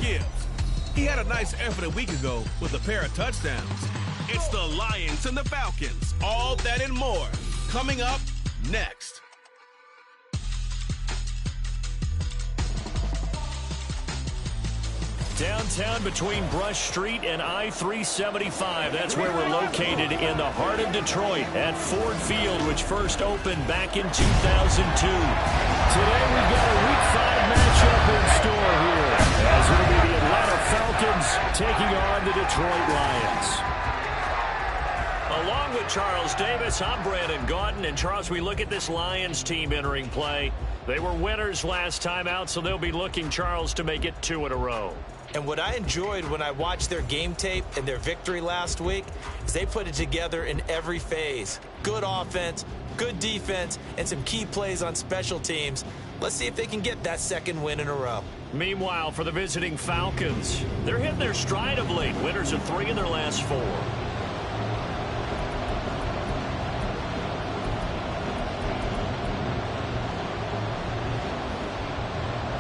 Gibbs. He had a nice effort a week ago with a pair of touchdowns. It's the Lions and the Falcons. All that and more coming up next. Downtown between Brush Street and I-375. That's where we're located in the heart of Detroit at Ford Field, which first opened back in 2002. Today we've got a Week 5 matchup in store here, as it'll be the Atlanta Falcons taking on the Detroit Lions. Along with Charles Davis, I'm Brandon Gaudin. And Charles, we look at this Lions team entering play. They were winners last time out, so they'll be looking, Charles, to make it 2 in a row. And what I enjoyed when I watched their game tape and their victory last week is they put it together in every phase. Good offense, good defense, and some key plays on special teams. Let's see if they can get that 2nd win in a row. Meanwhile, for the visiting Falcons, they're hitting their stride of late. Winners of 3 in their last 4.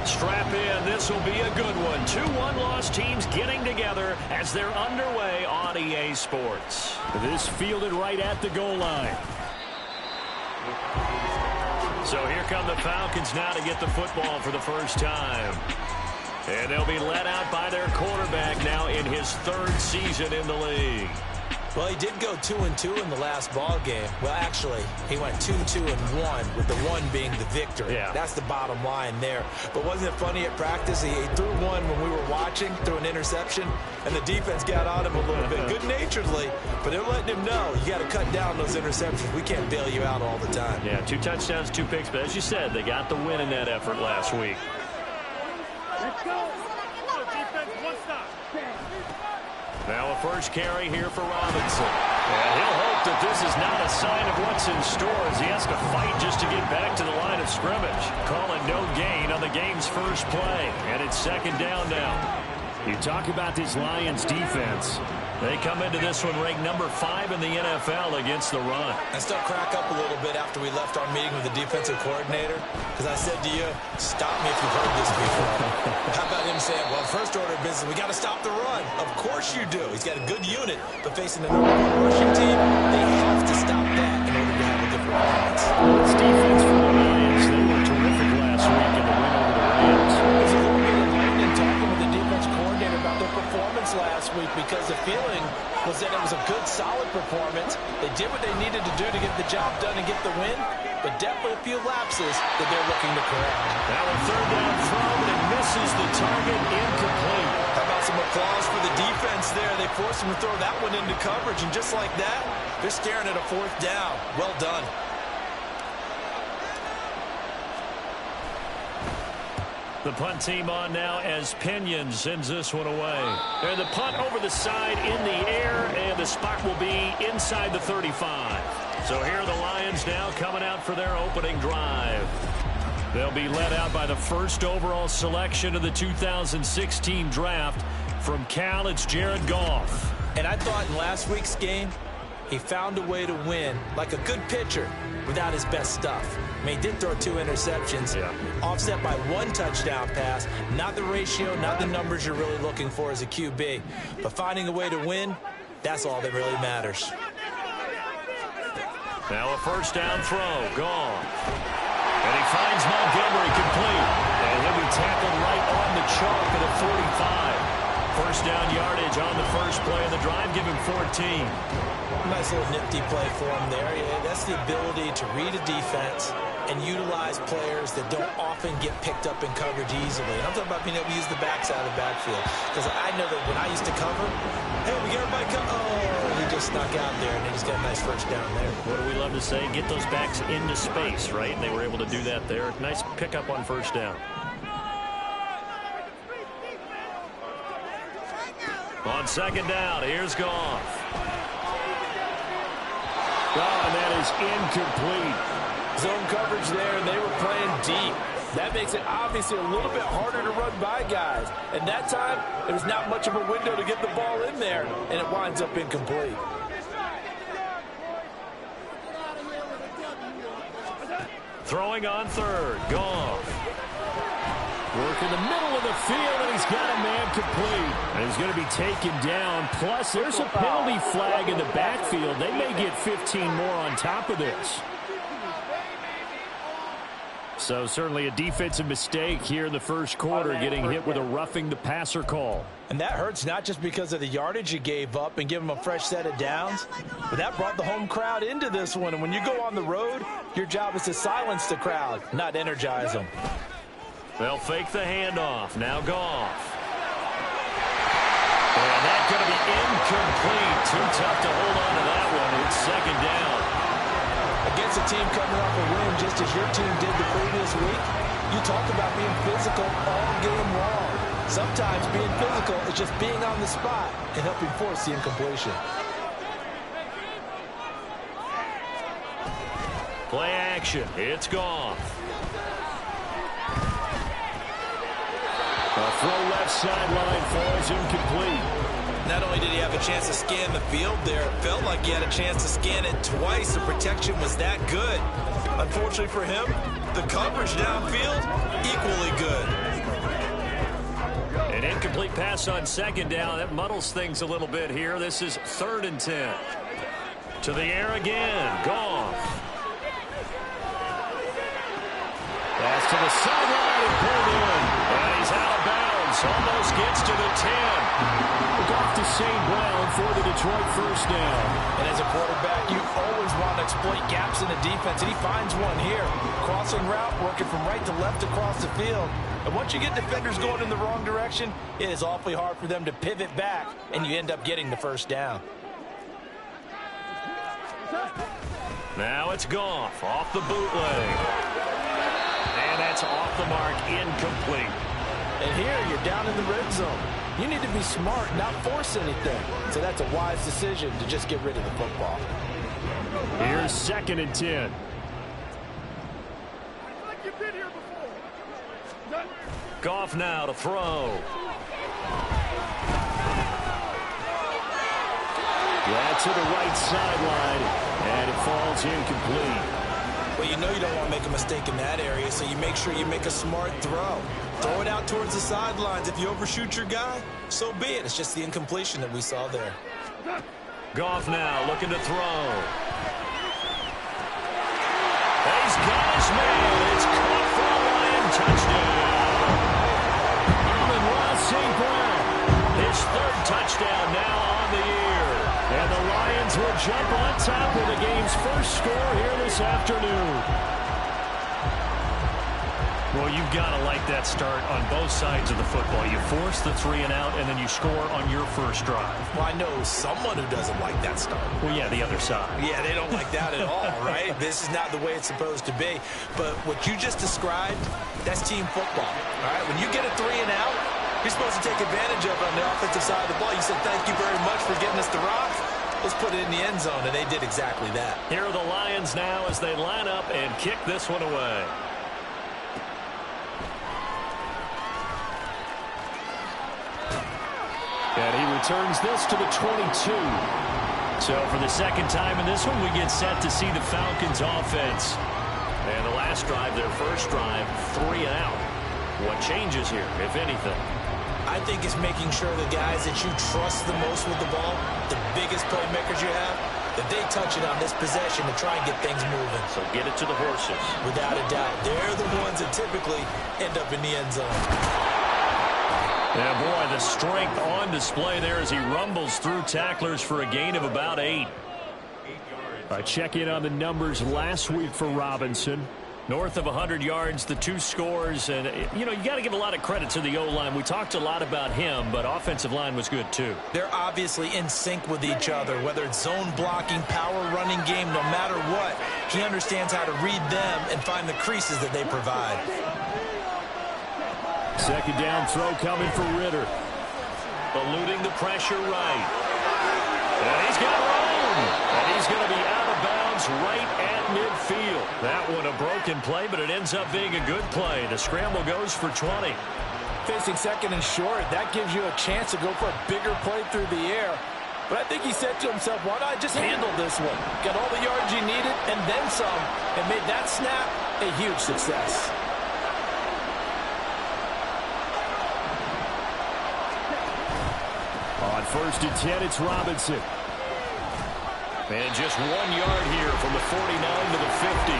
Strap in. This will be a good one. 2 one-loss teams getting together as they're underway on EA Sports. This fielded right at the goal line. So here come the Falcons now to get the football for the first time. And they'll be led out by their quarterback now in his 3rd season in the league. Well, he did go 2-2 in the last ball game. Well, actually, he went 2-2-1, with the 1 being the victory. Yeah. That's the bottom line there. But wasn't it funny at practice? He threw one when we were watching, threw an interception, and the defense got on him a little bit, good-naturedly. But they're letting him know, you got to cut down those interceptions. We can't bail you out all the time. Yeah, 2 touchdowns, 2 picks. But as you said, they got the win in that effort last week. Let's go. Defense, 1 stop. Now a first carry here for Robinson. And he'll hope that this is not a sign of what's in store as he has to fight just to get back to the line of scrimmage. Calling no gain on the game's first play. And it's 2nd down now. You talk about this Lions defense. They come into this one ranked number 5 in the NFL against the run. I still crack up a little bit after we left our meeting with the defensive coordinator, because I said to you, stop me if you've heard this before. How about him saying, well, first order of business, we got to stop the run. Of course you do. He's got a good unit, but facing the number 1 rushing team, they have to stop that in order to have a good performance. This defense for the Lions, they were terrific last week in the win over the Rams. There's a little bit of lightning talking with the defense coordinator about their performance last week, because the feeling was that it was a good, solid performance. They did what they needed to do to get the job done and get the win, but definitely a few lapses that they're looking to correct. Now a 3rd down throw, and it misses the target, incomplete. How about some applause for the defense there? They forced him to throw that one into coverage, and just like that, they're staring at a 4th down. Well done. The punt team on now as Pinion sends this one away. And the punt over the side in the air, and the spot will be inside the 35. So here are the Lions now coming out for their opening drive. They'll be led out by the 1st overall selection of the 2016 draft. From Cal, it's Jared Goff. And I thought in last week's game, he found a way to win like a good pitcher without his best stuff. I mean, he did throw 2 interceptions, offset by 1 touchdown pass. Not the ratio, not the numbers you're really looking for as a QB. But finding a way to win, that's all that really matters. Now a 1st down throw, gone. And he finds Montgomery complete. And he'll be tackled right on the chalk at a 45. 1st down yardage on the first play of the drive. Give him 14. Nice little nifty play for him there. Yeah, that's the ability to read a defense and utilize players that don't often get picked up in coverage easily. And I'm talking about being able to use the backside of the backfield. Because I know that when I used to cover, hey, we got everybody come. Oh, he just snuck out there, and he just got a nice 1st down there. What do we love to say? Get those backs into space, right? And they were able to do that there. Nice pickup on 1st down. On 2nd down, here's Goff. Oh, and that is incomplete. Zone coverage there, and they were playing deep. That makes it obviously a little bit harder to run by guys. And that time, there was not much of a window to get the ball in there, and it winds up incomplete. Throwing on 3rd, Goff. Work in the middle of the field, and he's got a man complete. And he's going to be taken down. Plus, there's a penalty flag in the backfield. They may get 15 more on top of this. So certainly a defensive mistake here in the first quarter, getting hit with a roughing the passer call. And that hurts not just because of the yardage you gave up and give them a fresh set of downs, but that brought the home crowd into this one. And when you go on the road, your job is to silence the crowd, not energize them. They'll fake the handoff. Now Goff. And that's going to be incomplete. Too tough to hold on to that one. It's second down. Against a team coming off a win just as your team did the previous week, you talk about being physical all game long. Sometimes being physical is just being on the spot and helping force the incompletion. Play action. It's Goff. A throw left sideline falls incomplete. Not only did he have a chance to scan the field there, it felt like he had a chance to scan it twice. The protection was that good. Unfortunately for him, the coverage downfield, equally good. An incomplete pass on second down. That muddles things a little bit here. This is 3rd and 10. To the air again. Goff. Pass to the sideline and pulled in. And he's out of bounds. Almost gets to the 10. Off to St. Brown for the Detroit first down. And as a quarterback, you always want to exploit gaps in the defense, and he finds one here. Crossing route, working from right to left across the field. And once you get defenders going in the wrong direction, it is awfully hard for them to pivot back, and you end up getting the first down. Now it's Goff off the bootleg. And that's off the mark, incomplete. And here, you're down in the red zone. You need to be smart, not force anything. So that's a wise decision to just get rid of the football. Here's 2nd and 10. Goff now to throw. Yeah, to the right sideline, and it falls incomplete. Well, you know you don't want to make a mistake in that area, so you make sure you make a smart throw. Throw it out towards the sidelines. If you overshoot your guy, so be it. It's just the incompletion that we saw there. Goff now looking to throw. He's got his man. It's caught for a Lion touchdown. Amon-Ra St. Brown, his 3rd touchdown now on the year. And the Lions will jump on top of the game's first score here this afternoon. Well, you've got to like that start on both sides of the football. You force the 3 and out, and then you score on your first drive. Well, I know someone who doesn't like that start. Well, yeah, the other side. Yeah, they don't like that at all, right? This is not the way it's supposed to be. But what you just described, that's team football, all right? When you get a 3 and out, you're supposed to take advantage of it on the offensive side of the ball. You said, thank you very much for getting us the rock. Let's put it in the end zone, and they did exactly that. Here are the Lions now as they line up and kick this one away. And he returns this to the 22. So for the second time in this one, we get set to see the Falcons offense. And the last drive, their first drive, 3 and out. What changes here, if anything? I think it's making sure the guys that you trust the most with the ball, the biggest playmakers you have, that they touch it on this possession to try and get things moving. So get it to the horses. Without a doubt. They're the ones that typically end up in the end zone. Yeah, boy, the strength on display there as he rumbles through tacklers for a gain of about 8. Check in on the numbers last week for Robinson. North of 100 yards, the 2 scores. And, you know, you got to give a lot of credit to the O-line. We talked a lot about him, but offensive line was good, too. They're obviously in sync with each other, whether it's zone blocking, power running game, no matter what. He understands how to read them and find the creases that they provide. Second down throw coming for Ritter. Eluding the pressure right. And he's got room. And he's going to be out of bounds right at midfield. That one a broken play, but it ends up being a good play. The scramble goes for 20. Facing 2nd and short, that gives you a chance to go for a bigger play through the air. But I think he said to himself, why not just handle this one? Got all the yards you needed and then some, and made that snap a huge success. first and 10, it's Robinson. And just 1 yard here from the 49 to the 50.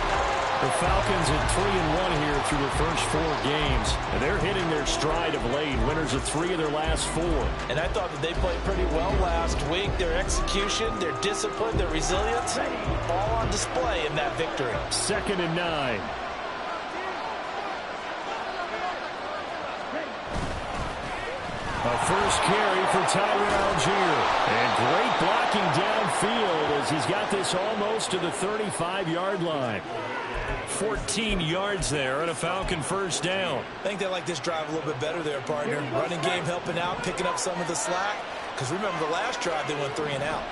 The Falcons at 3-1 here through their first 4 games. And they're hitting their stride of late. Winners of 3 of their last 4. And I thought that they played pretty well last week. Their execution, their discipline, their resilience, all on display in that victory. 2nd and 9. A first carry for Tyler Algier. And great blocking downfield as he's got this almost to the 35-yard line. 14 yards there and a Falcon first down. I think they like this drive a little bit better there, partner. Running game helping out, picking up some of the slack. Because remember, the last drive they went 3 and out.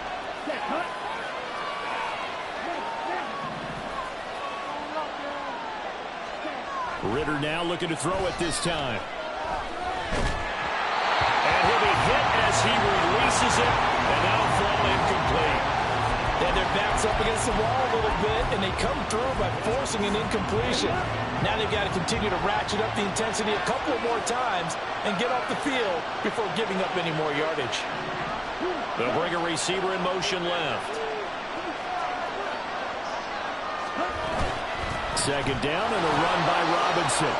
Ritter now looking to throw it this time. And he'll be hit as he releases it, and that'll fall incomplete. Yeah, their back's up against the wall a little bit, and they come through by forcing an incompletion. Now they've got to continue to ratchet up the intensity a couple of more times and get off the field before giving up any more yardage. They'll bring a receiver in motion left. 2nd down and a run by Robinson.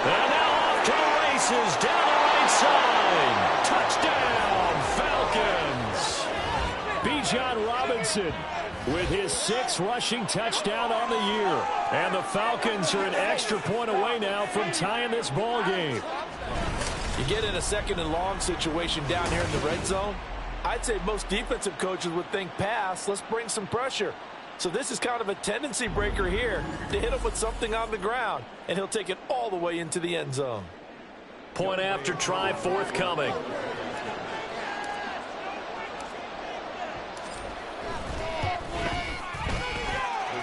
And now off to the races down the right side. Touchdown, Falcons. Bijan Robinson with his 6th rushing touchdown on the year. And the Falcons are an extra point away now from tying this ball game. You get in a 2nd and long situation down here in the red zone. I'd say most defensive coaches would think pass. Let's bring some pressure. So this is kind of a tendency breaker here to hit him with something on the ground. And he'll take it all the way into the end zone. Point after try forthcoming.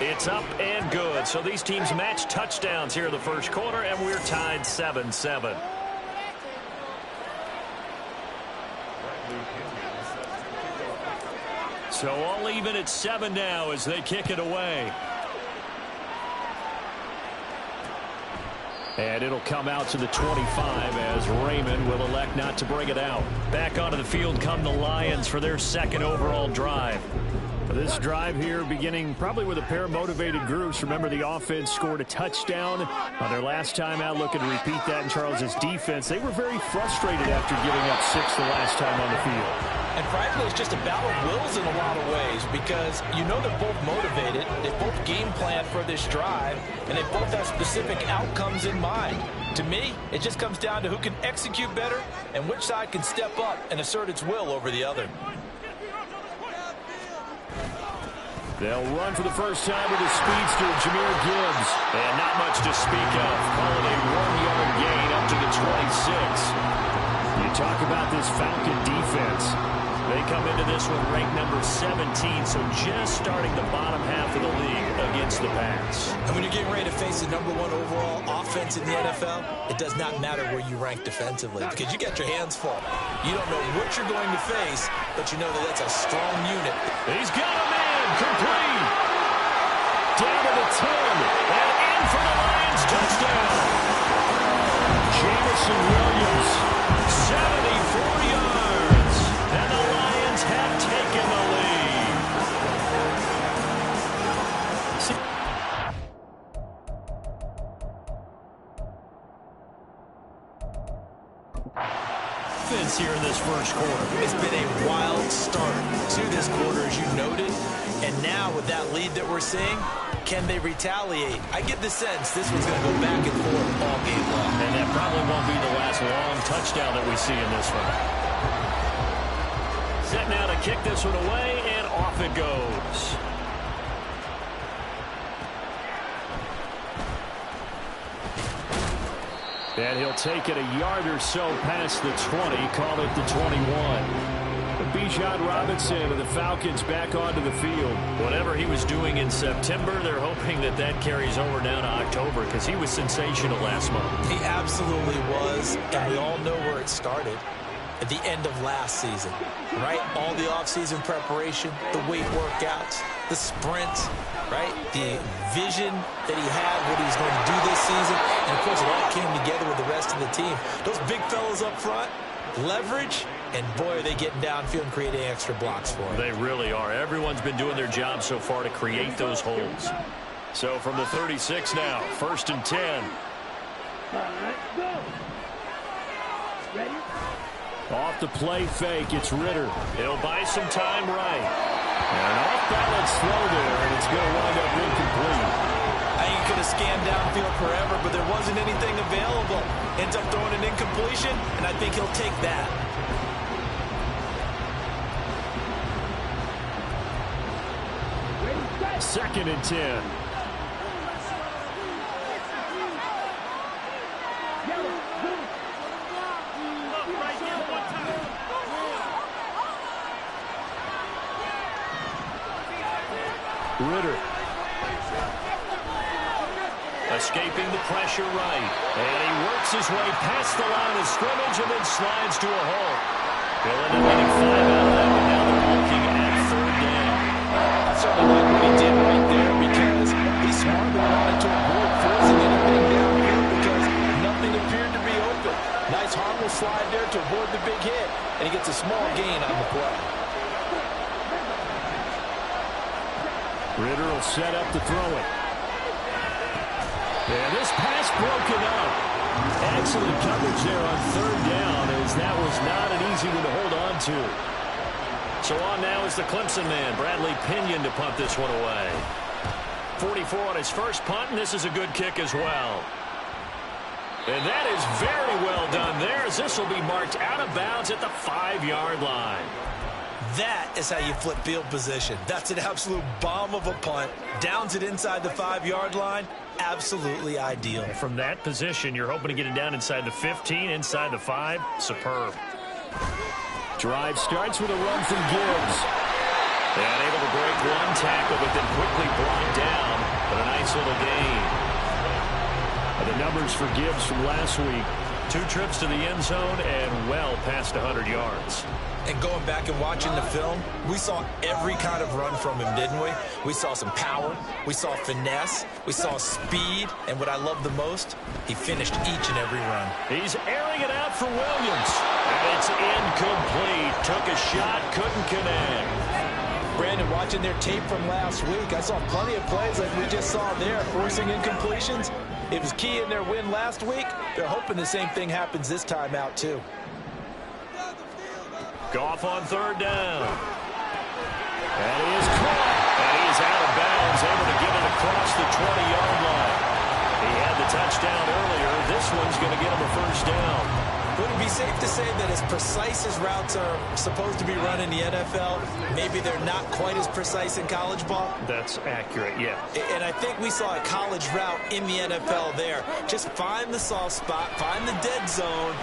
It's up and good. So these teams match touchdowns here in the first quarter, and we're tied 7-7. So all even at 7 now as they kick it away. And it'll come out to the 25 as Raymond will elect not to bring it out. Back onto the field come the Lions for their 2nd overall drive. This drive here beginning probably with a pair of motivated groups. Remember, the offense scored a touchdown on their last time out, looking to repeat that in Charles's defense. They were very frustrated after giving up 6 the last time on the field. And frankly, it's just a battle of wills in a lot of ways because you know they're both motivated. They both game plan for this drive, and they both have specific outcomes in mind. To me, it just comes down to who can execute better and which side can step up and assert its will over the other. They'll run for the first time with a speedster, Jahmyr Gibbs. And not much to speak of. Calling a 1-yard gain up to the 26. You talk about this Falcon defense. They come into this one ranked number 17, so just starting the bottom half of the league against the pass. And when you're getting ready to face the #1 overall offense in the NFL, it does not matter where you rank defensively because you got your hands full. You don't know what you're going to face, but you know that that's a strong unit. He's got a man complete. Down to the 10 and in for the Lions touchdown. Jamison Williams, 74 yards, and the Lions have taken the lead. Offense here in this first quarter. It's been a wild start to this quarter, as you noted. And now with that lead that we're seeing, can they retaliate? I get the sense this one's going to go back and forth all game long. And that probably won't be the last long touchdown that we see in this one. Set now to kick this one away, and off it goes. And he'll take it a yard or so past the 20, call it the 21. Bijan Robinson of the Falcons back onto the field. Whatever he was doing in September, they're hoping that that carries over down to October because he was sensational last month. He absolutely was, and we all know where it started. At the end of last season, right? All the offseason preparation, the weight workouts, the sprints, right? The vision that he had, what he was going to do this season. And, of course, it all came together with the rest of the team. Those big fellas up front, leverage, and boy, are they getting downfield and creating extra blocks for it. They really are. Everyone's been doing their job so far to create those holes. So from the 36 now, 1st and 10. Ready? Off the play fake, it's Ritter. He'll buy some time right. And an off-balance throw there, and it's going to wind up incomplete. I think he could have scanned downfield forever, but there wasn't anything available. Ends up throwing an incompletion, and I think he'll take that. Second and 10. Ritter. Escaping the pressure right. And he works his way past the line of scrimmage and then slides to a hole. He'll end up getting 5 out of that, but now they're looking at 3rd down. I certainly like what he did right there because he smartly wanted to avoid forcing anything downfield because nothing appeared to be open. Nice harmless slide there to avoid the big hit, and he gets a small gain on the play. Ritter will set up to throw it. And this pass broken up. Excellent coverage there on 3rd down, as that was not an easy one to hold on to. So on now is the Clemson man, Bradley Pinion, to punt this one away. 44 on his first punt, and this is a good kick as well. And that is very well done there, as this will be marked out of bounds at the 5-yard line. That is how you flip field position. That's an absolute bomb of a punt. Downs it inside the 5-yard line. Absolutely ideal. From that position, you're hoping to get it down inside the 15, inside the 5. Superb. Drive starts with a run from Gibbs. And able to break one tackle, but then quickly brought down. But a nice little gain. The numbers for Gibbs from last week. 2 trips to the end zone and well past 100 yards. And going back and watching the film, we saw every kind of run from him, didn't we? We saw some power, we saw finesse, we saw speed, and what I love the most, he finished each and every run. He's airing it out for Williams. And it's incomplete. Took a shot, couldn't connect. Brandon, watching their tape from last week, I saw plenty of plays like we just saw there, forcing incompletions. It was key in their win last week. They're hoping the same thing happens this time out, too. Goff on 3rd down. And he is caught. And he is out of bounds, able to get it across the 20-yard line. He had the touchdown earlier. This one's going to get him a 1st down. Would it be safe to say that as precise as routes are supposed to be run in the NFL, maybe they're not quite as precise in college ball? That's accurate, yeah. And I think we saw a college route in the NFL there. Just find the soft spot, find the dead zone,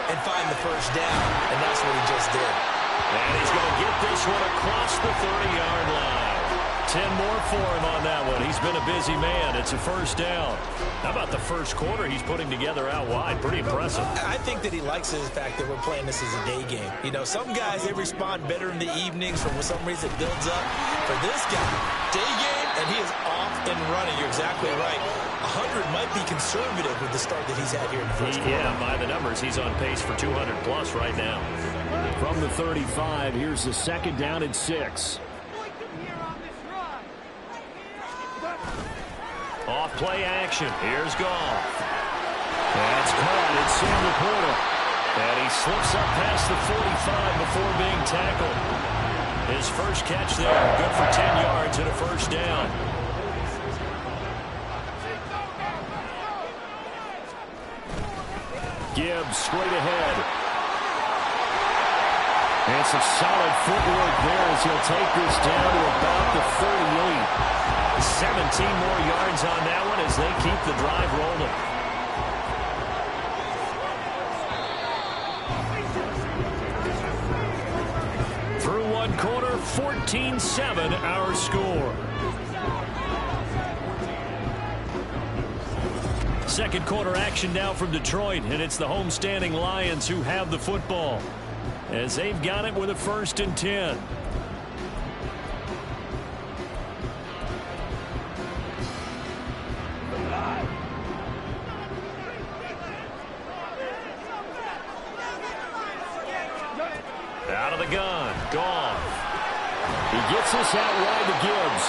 and find the 1st down. And that's what he just did. And he's going to get this one across the 30-yard line. 10 more for him on that one. He's been a busy man. It's a 1st down. How about the first quarter he's putting together out wide? Pretty impressive. I think that he likes the fact that we're playing this as a day game. You know, some guys, they respond better in the evenings. For some reason, it builds up. For this guy, day game, and he is off and running. You're exactly right. 100 might be conservative with the start that he's had here in the first quarter. Yeah, by the numbers, he's on pace for 200-plus right now. From the 35, here's the 2nd down and 6. Off play action. Here's Goff. That's caught. It's Sam Laporta. And he slips up past the 45 before being tackled. His first catch there. Good for 10 yards and a 1st down. Gibbs straight ahead. And some solid footwork there as he'll take this down to about the 38. 17 more yards on that one as they keep the drive rolling. Through one quarter, 14-7 our score. Second quarter action now from Detroit, and it's the homestanding Lions who have the football as they've got it with a 1st and 10. Out of the gun. Goff. He gets this out wide to Gibbs.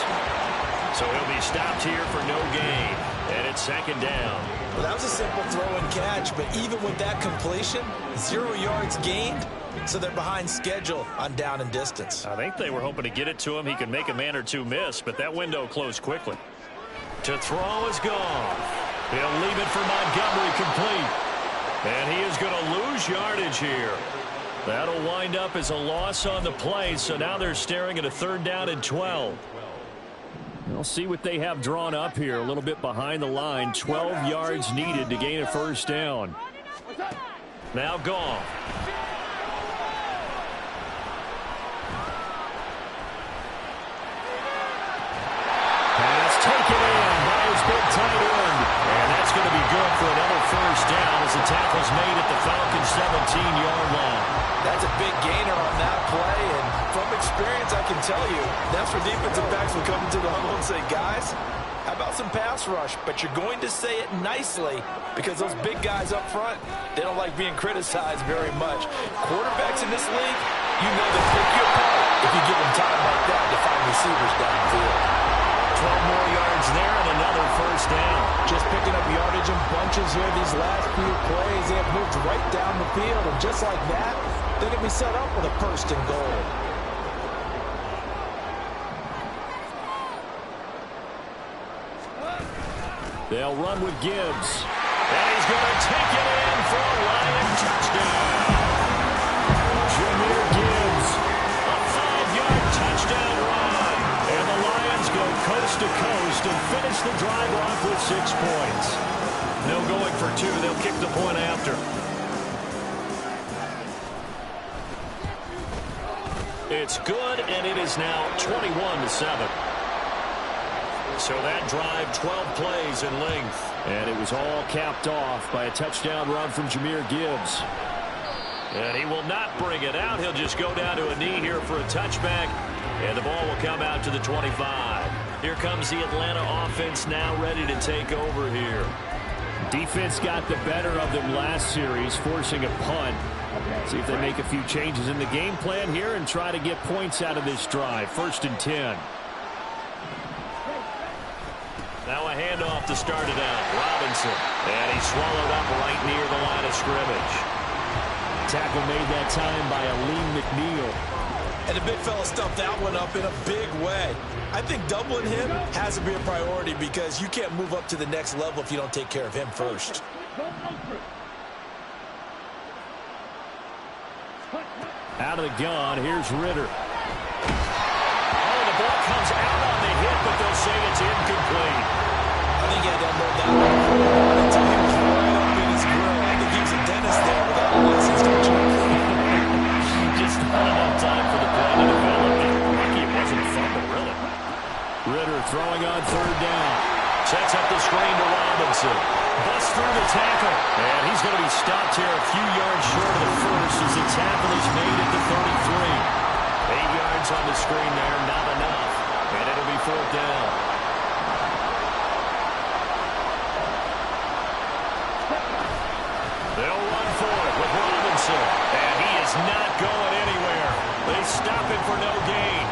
So he'll be stopped here for no gain. And it's second down. Well, that was a simple throw and catch, but even with that completion, 0 yards gained, so they're behind schedule on down and distance. I think they were hoping to get it to him. He could make a man or two miss, but that window closed quickly. To throw is Goff. He'll leave it for Montgomery complete. And he is going to lose yardage here. That'll wind up as a loss on the play, so now they're staring at a 3rd down and 12. We'll see what they have drawn up here. A little bit behind the line. 12 yards needed to gain a 1st down. Now Goff. Pass taken in by his big tight end. And that's going to be good for another 1st down as the tackle's made at the Falcons' 17-yard line. That's a big gainer on that play, and from experience, I can tell you, that's where defensive backs will come into the huddle and say, guys, how about some pass rush? But you're going to say it nicely because those big guys up front, they don't like being criticized very much. Quarterbacks in this league, you know they'll pick you apart if you give them time like that to find receivers downfield. 12 more yards there and another 1st down. Just picking up yardage in bunches here these last few plays. They have moved right down the field, and just like that, they're going to be set up with a 1st and goal. They'll run with Gibbs. And he's going to take it in for a Lion touchdown. Jahmyr Gibbs, a 5-yard touchdown run. And the Lions go coast to coast and finish the drive off with 6 points. No going for 2. They'll kick the point after. It's good, and it is now 21-7. So that drive, 12 plays in length. And it was all capped off by a touchdown run from Jahmyr Gibbs. And he will not bring it out. He'll just go down to a knee here for a touchback. And the ball will come out to the 25. Here comes the Atlanta offense now ready to take over here. Defense got the better of them last series, forcing a punt. See if they make a few changes in the game plan here and try to get points out of this drive. 1st and 10. Now a handoff to start it out. Robinson. And he's swallowed up right near the line of scrimmage. Tackle made that time by Aleem McNeil. And the big fella stuffed that one up in a big way. I think doubling him has to be a priority because you can't move up to the next level if you don't take care of him first. Out of the gun, here's Ritter. Oh, the ball comes out on the hit, but they'll say it's incomplete. I think he had to unload that one until he was right up in his grill. I think he was a dentist there without a license, don't you? Just not enough time for the play to develop. Lucky it wasn't a fumble, really. Ritter throwing on 3rd down. Sets up the screen to Robinson. Busts through the tackle. And he's going to be stopped here a few yards short of the first as the tackle is made at the 33. 8 yards on the screen there, not enough. And it'll be 4th down. They'll run for it with Robinson. And he is not going anywhere. They stop him for no gain.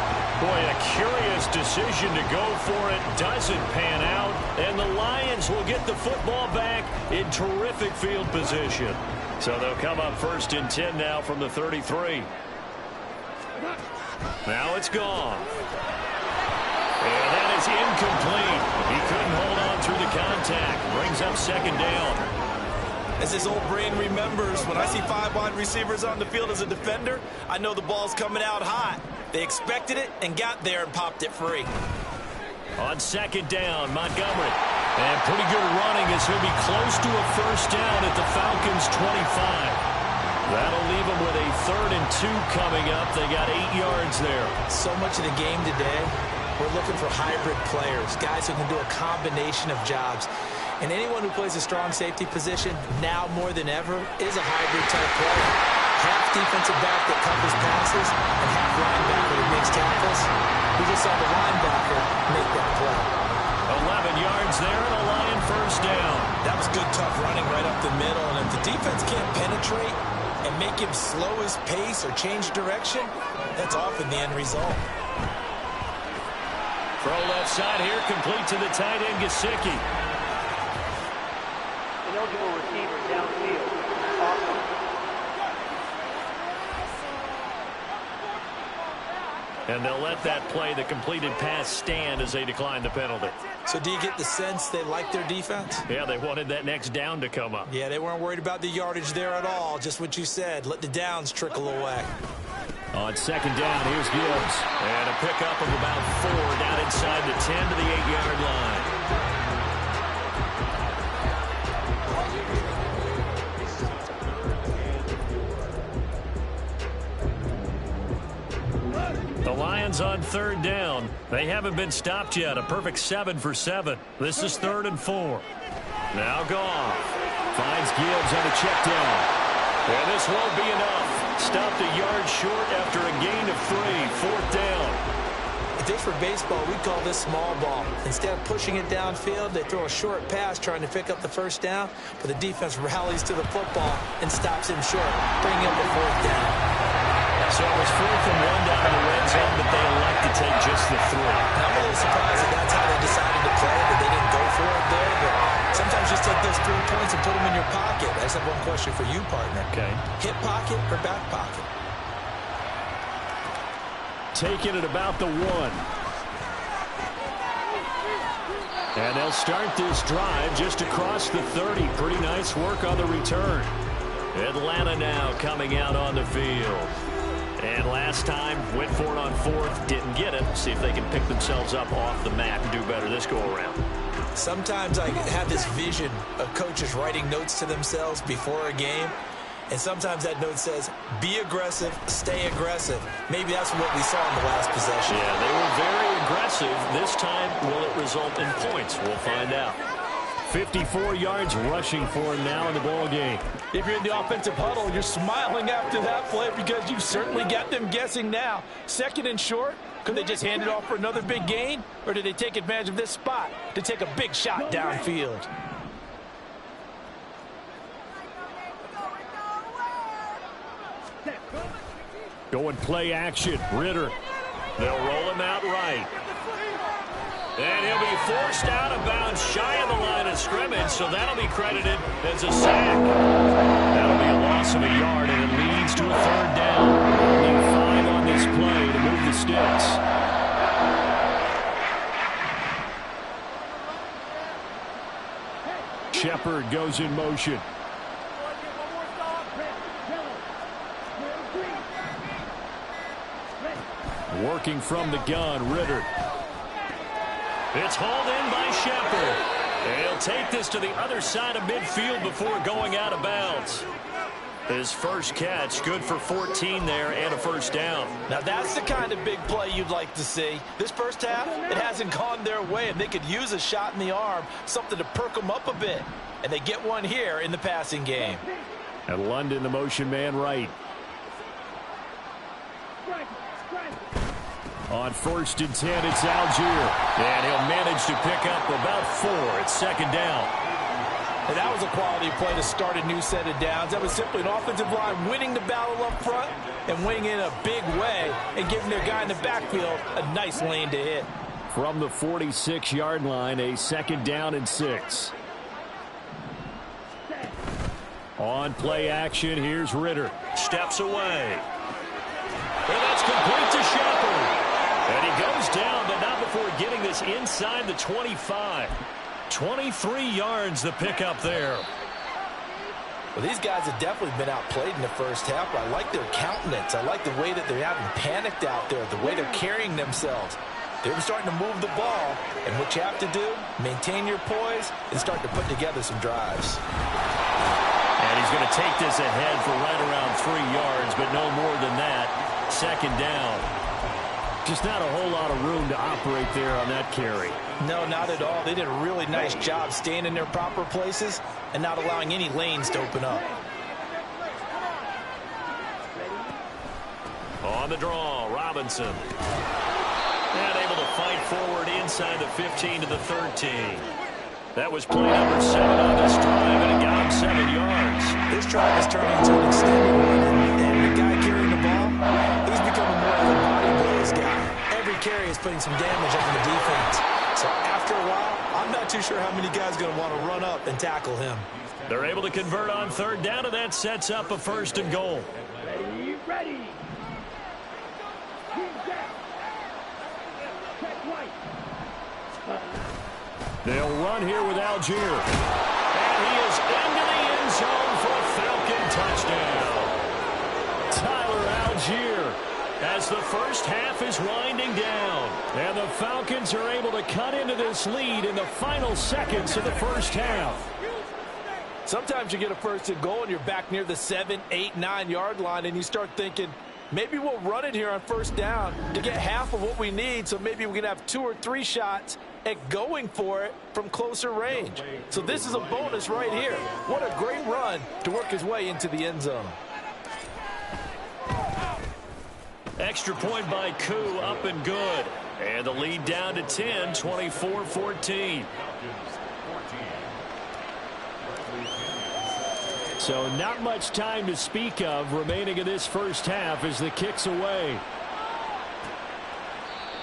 Boy, a curious decision to go for it. Doesn't pan out. And the Lions will get the football back in terrific field position. So they'll come up 1st and 10 now from the 33. Now it's gone. And that is incomplete. He couldn't hold on through the contact. Brings up 2nd down. As his old brain remembers, when I see 5 wide receivers on the field as a defender, I know the ball's coming out hot. They expected it and got there and popped it free. On 2nd down, Montgomery. And pretty good running as he'll be close to a 1st down at the Falcons' 25. That'll leave them with a 3rd and 2 coming up. They got 8 yards there. So much of the game today, we're looking for hybrid players, guys who can do a combination of jobs. And anyone who plays a strong safety position, now more than ever, is a hybrid-type player. Half defensive back that covers passes and half linebacker that makes tackles. We just saw the linebacker make that play. 11 yards there and a Lion 1st down. That was good, tough running right up the middle. And if the defense can't penetrate and and make him slow his pace or change direction, that's often the end result. Throw left side here, complete to the tight end, Gesicki. Eligible receiver downfield. Awesome. And they'll let that play, the completed pass, stand as they decline the penalty. So do you get the sense they like their defense? Yeah, they wanted that next down to come up. Yeah, they weren't worried about the yardage there at all. Just what you said. Let the downs trickle away. On second down, here's Gibbs. And a pickup of about 4 down inside the 10 to the 8-yard line. The Lions on third down. They haven't been stopped yet. A perfect 7 for 7. This is 3rd and 4. Now Goff finds Gibbs on a check down. And this won't be enough. Stopped a yard short after a gain of 3. 4th down. If this were baseball, we'd call this small ball. Instead of pushing it downfield, they throw a short pass trying to pick up the first down, but the defense rallies to the football and stops him short, bringing up the 4th down. So it was 4th and 1 down in the red zone, but they elect to take just the 3. And I'm a little surprised that that's how they decided to play, that they didn't go for it there. But sometimes just take those 3 points and put them in your pocket. I just have one question for you, partner. Okay. Hip pocket or back pocket? Taking it about the 1. And they'll start this drive just across the 30. Pretty nice work on the return. Atlanta now coming out on the field. And last time, went for it on 4th, didn't get it. See if they can pick themselves up off the mat and do better this go-around. Sometimes I have this vision of coaches writing notes to themselves before a game. And sometimes that note says, be aggressive, stay aggressive. Maybe that's what we saw in the last possession. Yeah, they were very aggressive. This time, will it result in points? We'll find out. 54 yards rushing for him now in the ball game. If you're in the offensive huddle, you're smiling after that play because you certainly got them guessing now. 2nd and short, could they just hand it off for another big gain? Or did they take advantage of this spot to take a big shot downfield? Going play action. Ritter. They'll roll him out right. And he'll be forced out of bounds shy of the line of scrimmage, so that'll be credited as a sack. That'll be a loss of a yard, and it leads to a 3rd down. Only 5 on this play to move the sticks. Shepard goes in motion. Working from the gun, Ritter. It's hauled in by Shepard. He'll take this to the other side of midfield before going out of bounds. His first catch, good for 14 there and a 1st down. Now that's the kind of big play you'd like to see. This first half, it hasn't gone their way, and they could use a shot in the arm, something to perk them up a bit. And they get one here in the passing game. And London, the motion man, right. On 1st and 10, it's Algier. And he'll manage to pick up about 4. It's 2nd down. And that was a quality play to start a new set of downs. That was simply an offensive line winning the battle up front and winning in a big way and giving their guy in the backfield a nice lane to hit. From the 46-yard line, a 2nd down and 6. On play action, here's Ritter. Steps away. And that's complete to Shepard. And he goes down, but not before getting this inside the 25. 23 yards the pickup there. Well, these guys have definitely been outplayed in the first half. I like their countenance. I like the way that they're having panicked out there, the way they're carrying themselves. They're starting to move the ball, and what you have to do, maintain your poise and start to put together some drives. And he's going to take this ahead for right around 3 yards, but no more than that. 2nd down. Just not a whole lot of room to operate there on that carry. No, not at all. They did a really nice job staying in their proper places and not allowing any lanes to open up. On the draw, Robinson. And able to fight forward inside the 15 to the 13. That was play number 7 on this drive, and it got him 7 yards. This drive is turning into an extended one. doing some damage on the defense. So after a while, I'm not too sure how many guys are going to want to run up and tackle him. They're able to convert on third down, and that sets up a 1st and goal. Ready. Check right. They'll run here with Algier. And he is into the end zone for a Falcon touchdown. Tyler Algier, as the first half is winding down. And the Falcons are able to cut into this lead in the final seconds of the first half. Sometimes you get a 1st and goal and you're back near the 7, 8, 9-yard line, and you start thinking, maybe we'll run it here on 1st down to get half of what we need, so maybe we can have 2 or 3 shots at going for it from closer range. So this is a bonus right here. What a great run to work his way into the end zone. Extra point by Koo, up and good. And the lead down to 10, 24-14. So not much time to speak of remaining in this first half as the kick's away.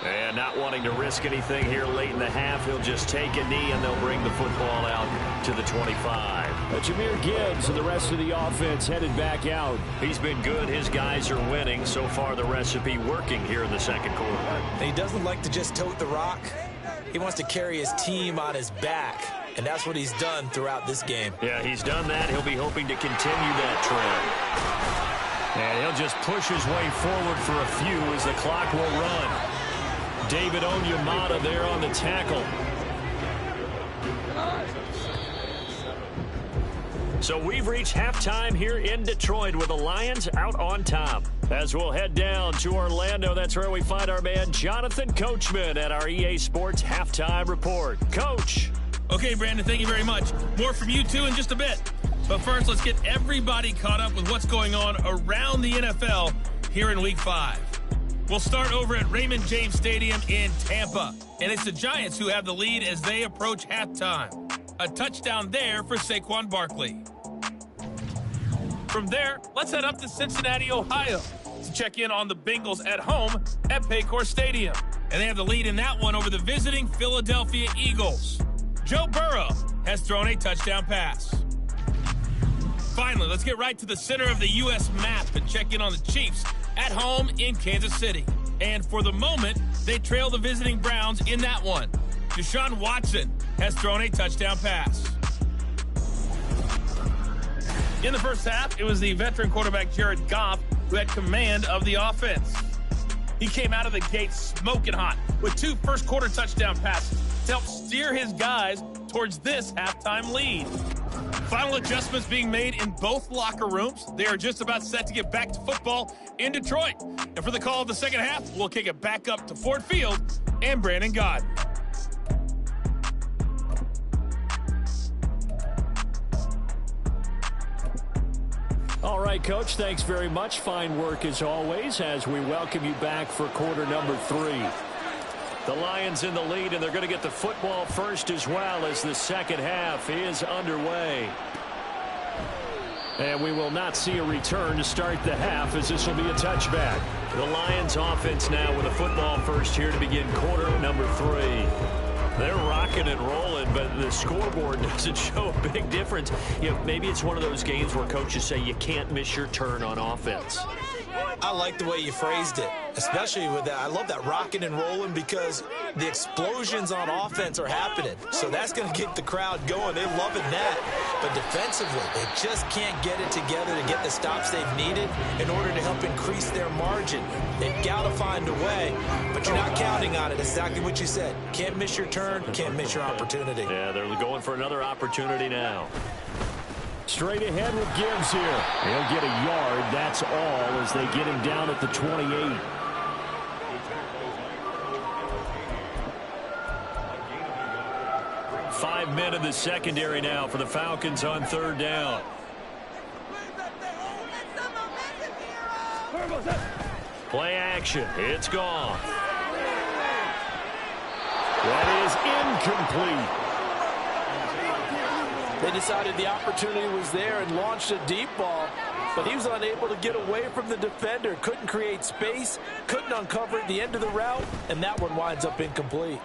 And not wanting to risk anything here late in the half, he'll just take a knee and they'll bring the football out to the 25. Jahmyr Gibbs and the rest of the offense headed back out. He's been good. His guys are winning. So far the recipe working here in the second quarter. And he doesn't like to just tote the rock. He wants to carry his team on his back. And that's what he's done throughout this game. Yeah, he's done that. He'll be hoping to continue that trend. And he'll just push his way forward for a few as the clock will run. David Onyemata there on the tackle. So we've reached halftime here in Detroit with the Lions out on top. As we'll head down to Orlando, that's where we find our man Jonathan Coachman at our EA Sports Halftime Report. Coach. Okay, Brandon, thank you very much. More from you two in just a bit. But first, let's get everybody caught up with what's going on around the NFL here in Week 5. We'll start over at Raymond James Stadium in Tampa. And it's the Giants who have the lead as they approach halftime. A touchdown there for Saquon Barkley. From there, let's head up to Cincinnati, Ohio to check in on the Bengals at home at Paycor Stadium. And they have the lead in that one over the visiting Philadelphia Eagles. Joe Burrow has thrown a touchdown pass. Finally, let's get right to the center of the U.S. map and check in on the Chiefs at home in Kansas City. And for the moment, they trail the visiting Browns in that one. Deshaun Watson has thrown a touchdown pass. In the first half, it was the veteran quarterback Jared Goff who had command of the offense. He came out of the gate smoking hot with 2 first-quarter touchdown passes to help steer his guys towards this halftime lead. Final adjustments being made in both locker rooms. They are just about set to get back to football in Detroit. And for the call of the second half, we'll kick it back up to Ford Field and Brandon Gott. All right, Coach, thanks very much. Fine work as always as we welcome you back for quarter number 3. The Lions in the lead, and they're going to get the football first as well as the second half is underway. And we will not see a return to start the half as this will be a touchback. The Lions offense now with a football first here to begin quarter number 3. They're rocking and rolling, but the scoreboard doesn't show a big difference. You know, maybe it's one of those games where coaches say you can't miss your turn on offense. I like the way you phrased it, especially with that. I love that rocking and rolling because the explosions on offense are happening. So that's going to get the crowd going. They're loving that. But defensively, they just can't get it together to get the stops they've needed in order to help increase their margin. They've got to find a way, but you're not counting on it. Exactly what you said. Can't miss your turn, can't miss your opportunity. Yeah, they're going for another opportunity now. Straight ahead with Gibbs here. He'll get a yard, that's all, as they get him down at the 28. Five men in the secondary now for the Falcons on third down. Play action. It's gone. That is incomplete. They decided the opportunity was there and launched a deep ball. but he was unable to get away from the defender. Couldn't create space, couldn't uncover at the end of the route, and that one winds up incomplete.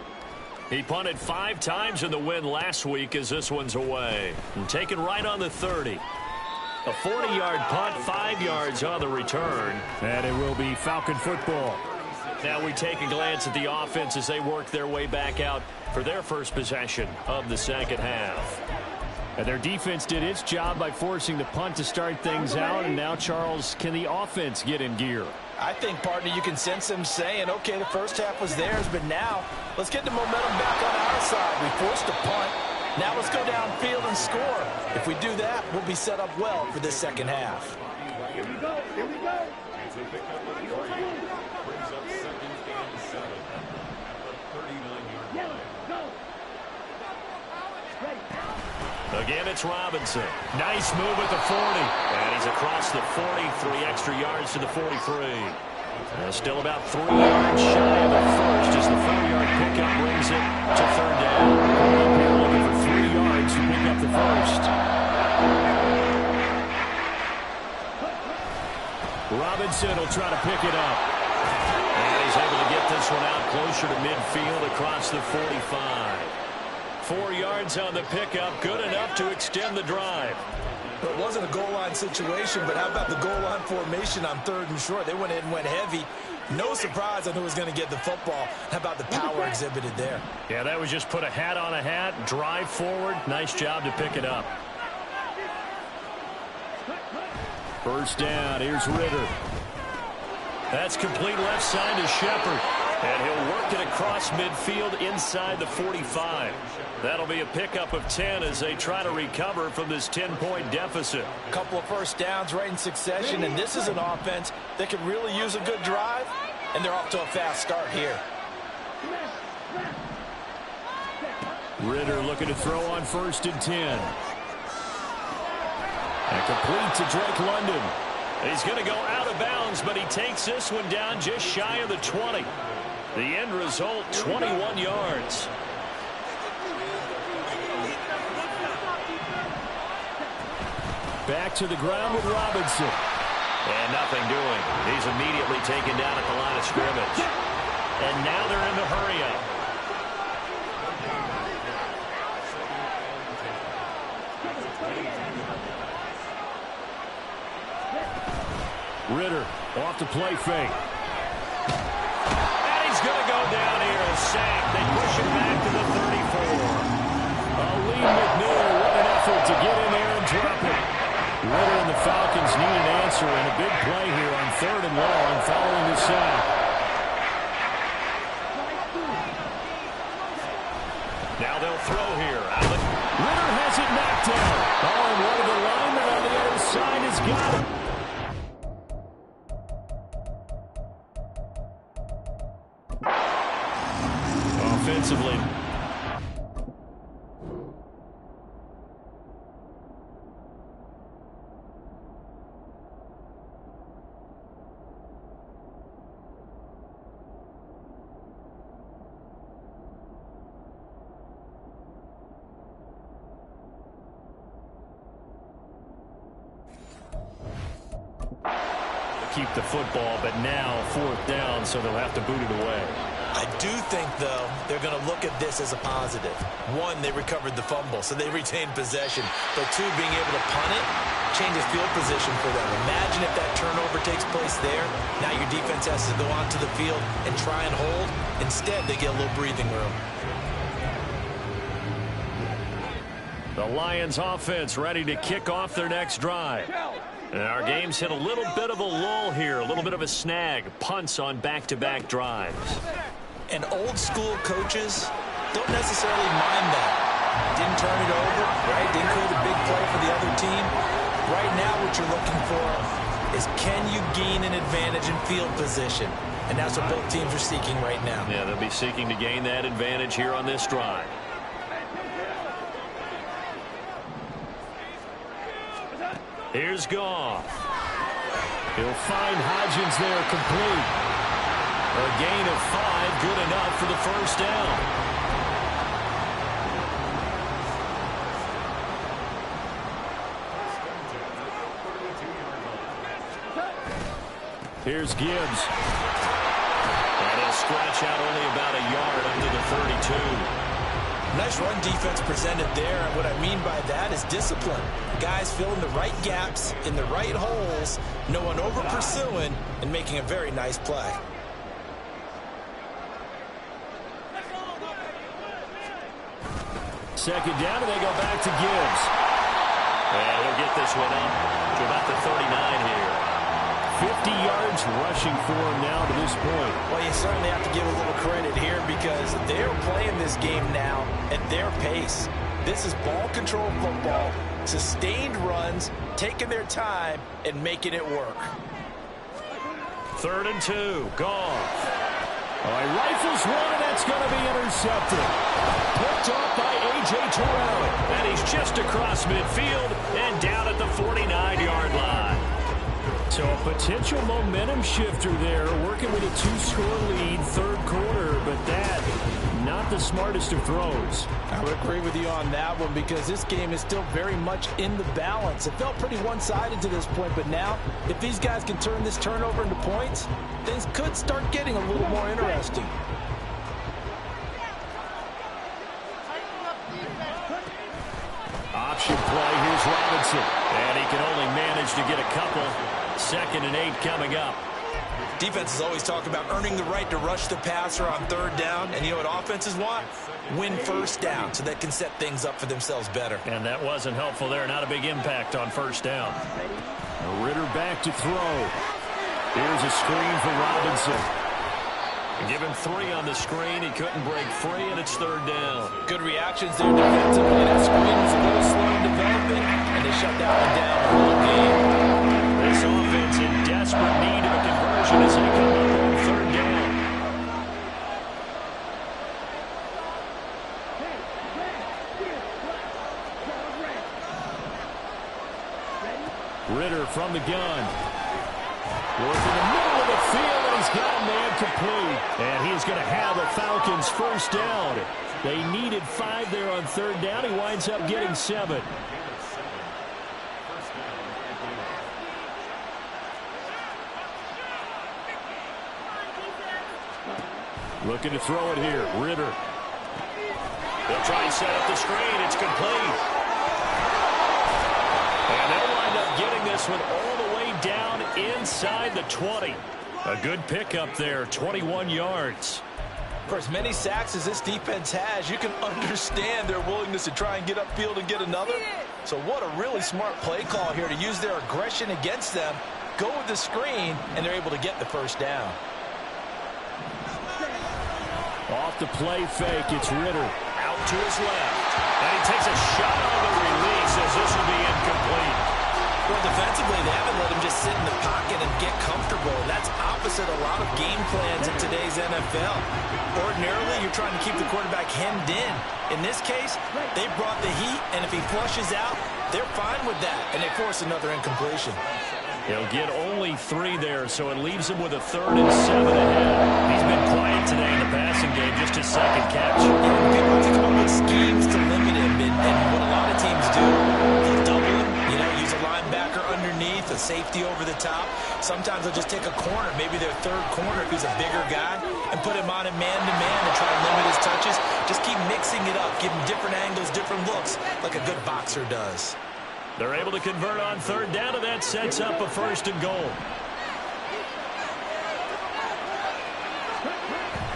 He punted 5 times in the win last week as this one's away. And taken right on the 30. A 40-yard punt, 5 yards on the return. And it will be Falcon football. Now we take a glance at the offense as they work their way back out for their first possession of the second half. And their defense did its job by forcing the punt to start things out. And now, Charles, can the offense get in gear? I think, partner, you can sense them saying, okay, the first half was theirs, but now let's get the momentum back on our side. We forced a punt. Now let's go downfield and score. If we do that, we'll be set up well for this second half. Here we go. Here we go. Again, it's Robinson. Nice move at the 40. And he's across the 40, 3 extra yards to the 43. Still about 3 yards shy of the first as the 4-yard pickup brings it to third down. Here looking for 3 yards to pick up the first. Robinson will try to pick it up. And he's able to get this one out closer to midfield across the 45. 4 yards on the pickup, good enough to extend the drive. It wasn't a goal line situation, but how about the goal line formation on 3rd and short? They went in and went heavy. No surprise on who was going to get the football. How about the power exhibited there? Yeah, that was just put a hat on a hat, drive forward. Nice job to pick it up. First down, here's Ritter. That's complete left side to Shepard. And he'll work it across midfield inside the 45. That'll be a pickup of 10 as they try to recover from this 10-point deficit. A couple of first downs right in succession, and this is an offense that could really use a good drive, and they're off to a fast start here. Ritter looking to throw on 1st and 10. And complete to Drake London. He's going to go out of bounds, but he takes this one down just shy of the 20. The end result, 21 yards. Back to the ground with Robinson. And nothing doing. He's immediately taken down at the line of scrimmage. And now they're in the hurry-up. Ritter off the play fake. And he's going to go down here and sack. They push him back to the 34. Lee McNeil, what an effort to get in there and drop it. Ritter and the Falcons need an answer and a big play here on 3rd and long following the sack. Now they'll throw here. Ritter has it knocked down. Oh, and one of the linemen on the other side has got it. Offensively. Keep the football, but now 4th down, so they'll have to boot it away. I do think, though, they're going to look at this as a positive. 1, they recovered the fumble, so they retained possession. But 2, being able to punt it changes field position for them. Imagine if that turnover takes place there. Now your defense has to go onto the field and try and hold. Instead, they get a little breathing room. The Lions offense ready to kick off their next drive. And our game's hit a little bit of a lull here, a little bit of a snag. Punts on back-to-back drives. And old-school coaches don't necessarily mind that. Didn't turn it over, right? Didn't create a big play for the other team. Right now what you're looking for is can you gain an advantage in field position? And that's what both teams are seeking right now. Yeah, they'll be seeking to gain that advantage here on this drive. Here's Goff. He'll find Hodgins there complete. A gain of 5, good enough for the first down. Here's Gibbs. And he'll scratch out only about a yard up to the 32. Nice run defense presented there, and what I mean by that is discipline. Guys filling the right gaps in the right holes, no one over pursuing, and making a very nice play. Second down, and they go back to Gibbs. And he'll get this one up to about the 39 here. 50 yards rushing for him now to this point. Well, you certainly have to give a little credit here because they're playing this game now at their pace. This is ball control football, sustained runs, taking their time, and making it work. 3rd and 2, Goff. All right, rifles one, and that's going to be intercepted. Picked off by A.J. Terrell. And he's just across midfield and down at the 49-yard line. So a potential momentum shifter there, working with a 2-score lead, 3rd quarter, but that, not the smartest of throws. I would agree with you on that one because this game is still very much in the balance. It felt pretty one-sided to this point, but now, if these guys can turn this turnover into points, things could start getting a little more interesting. Option play, here's Robinson. And he can only manage to get a couple. 2nd and 8 coming up. Defenses always talk about earning the right to rush the passer on 3rd down. And you know what offenses want? Win 1st down so they can set things up for themselves better. And that wasn't helpful there. Not a big impact on 1st down. Ritter back to throw. Here's a screen for Robinson. Give him 3 on the screen. He couldn't break free, and it's 3rd down. Good reactions there defensively. That screen was a little slow in developing, and they shut that one down the whole game. This offense in desperate need of a conversion as they come up on 3rd down. Ritter from the gun. Working the middle of the field, and he's got a man complete. And he's going to have the Falcons 1st down. They needed 5 there on 3rd down. He winds up getting 7. Looking to throw it here. Ritter. They'll try and set up the screen. It's complete. And they'll wind up getting this one all the way down inside the 20. A good pickup there, 21 yards. For as many sacks as this defense has, you can understand their willingness to try and get upfield and get another. So what a really smart play call here to use their aggression against them, go with the screen, and they're able to get the 1st down. Off the play fake, it's Ritter. Out to his left. And he takes a shot on the release as this will be incomplete. Well, defensively, they haven't let him just sit in the pocket and get comfortable. That's opposite a lot of game plans in today's NFL. Ordinarily, you're trying to keep the quarterback hemmed in. In this case, they brought the heat, and if he flushes out, they're fine with that, and they force another incompletion. He'll get only 3 there, so it leaves him with a 3rd and 7 ahead. He's been quiet today in the passing game, just his 2nd catch. People have to come up with schemes to limit him, and what a lot of teams do, they'll double him, use a linebacker underneath, a safety over the top. Sometimes they'll just take a corner, maybe their 3rd corner if he's a bigger guy, and put him on a man-to-man and try to limit his touches. Just keep mixing it up, give him different angles, different looks, like a good boxer does. They're able to convert on 3rd down, and that sets up a 1st and goal.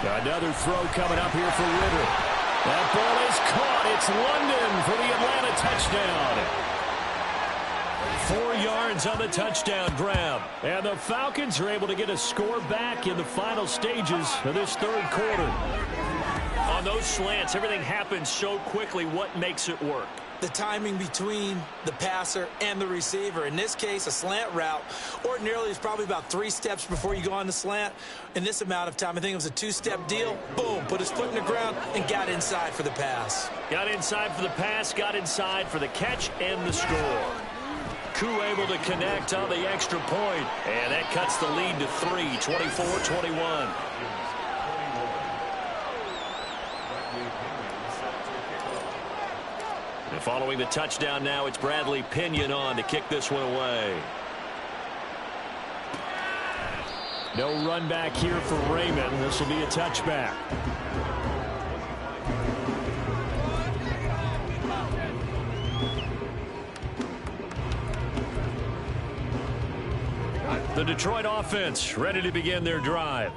Another throw coming up here for Ritter. That ball is caught. It's London for the Atlanta touchdown. 4 yards on the touchdown grab. And the Falcons are able to get a score back in the final stages of this 3rd quarter. On those slants, everything happens so quickly. What makes it work? The timing between the passer and the receiver. In this case, a slant route ordinarily is probably about 3 steps before you go on the slant. In this amount of time, I think it was a 2-step deal. Boom, put his foot in the ground and got inside for the pass. Got inside for the pass, got inside for the catch and the score. Koo able to connect on the extra point, and that cuts the lead to 3, 24-21. And following the touchdown now, it's Bradley Pinion on to kick this one away. No run back here for Raymond. This will be a touchback. The Detroit offense ready to begin their drive.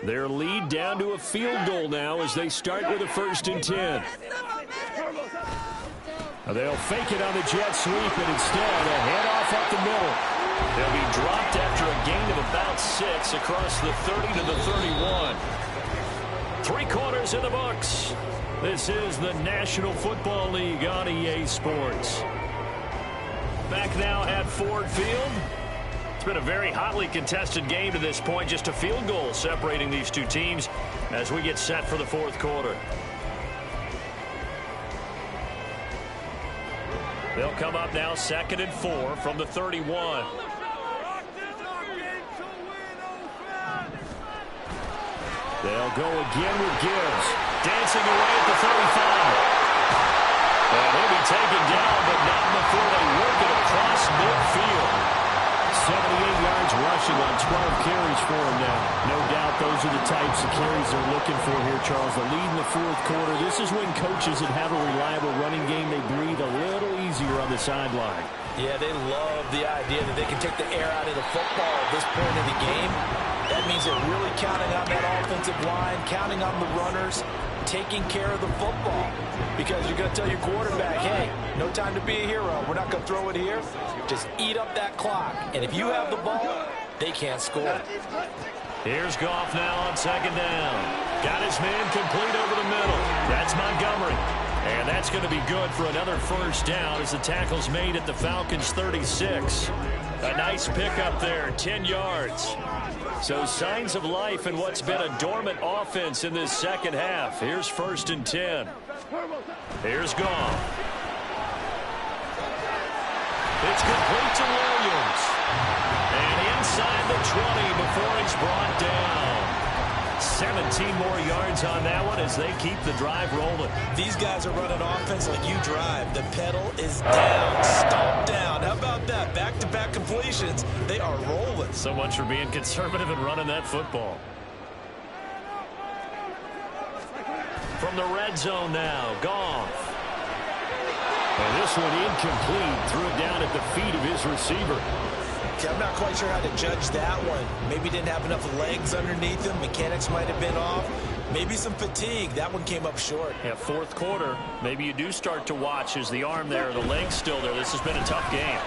Their lead down to a field goal now as they start with a 1st and 10. They'll fake it on the jet sweep, and instead a handoff up the middle. They'll be dropped after a gain of about 6 across the 30 to the 31. 3 quarters in the books. This is the National Football League on EA Sports. Back now at Ford Field. It's been a very hotly contested game to this point. Just a field goal separating these two teams as we get set for the 4th quarter. They'll come up now 2nd and 4 from the 31. They'll go again with Gibbs. Dancing away at the 35. And he'll be taken down, but not before they work it across midfield. 78 yards rushing on 12 carries for him now. No doubt those are the types of carries they're looking for here, Charles. The lead in the 4th quarter. This is when coaches that have a reliable running game, they breathe a little easier on the sideline. Yeah, they love the idea that they can take the air out of the football at this point of the game. That means they're really counting on that offensive line, counting on the runners, taking care of the football. Because you're going to tell your quarterback, hey, no time to be a hero. We're not going to throw it here. Just eat up that clock. And if you have the ball, they can't score. Here's Goff now on 2nd down. Got his man complete over the middle. That's Montgomery. And that's going to be good for another 1st down as the tackle's made at the Falcons' 36. A nice pickup there, 10 yards. So signs of life in what's been a dormant offense in this 2nd half. Here's 1st and 10. Here's Goff. It's complete to Williams. And inside the 20 before he's brought down. 17 more yards on that one as they keep the drive rolling. These guys are running offense like you drive. The pedal is down, stomp down. How about that? Back-to-back completions. They are rolling. So much for being conservative and running that football. From the red zone now, Goff. And this one incomplete. Threw it down at the feet of his receiver. Okay, I'm not quite sure how to judge that one. Maybe didn't have enough legs underneath him. Mechanics might have been off. Maybe some fatigue. That one came up short. Yeah, 4th quarter. Maybe you do start to watch as the arm there, the leg's still there. This has been a tough game.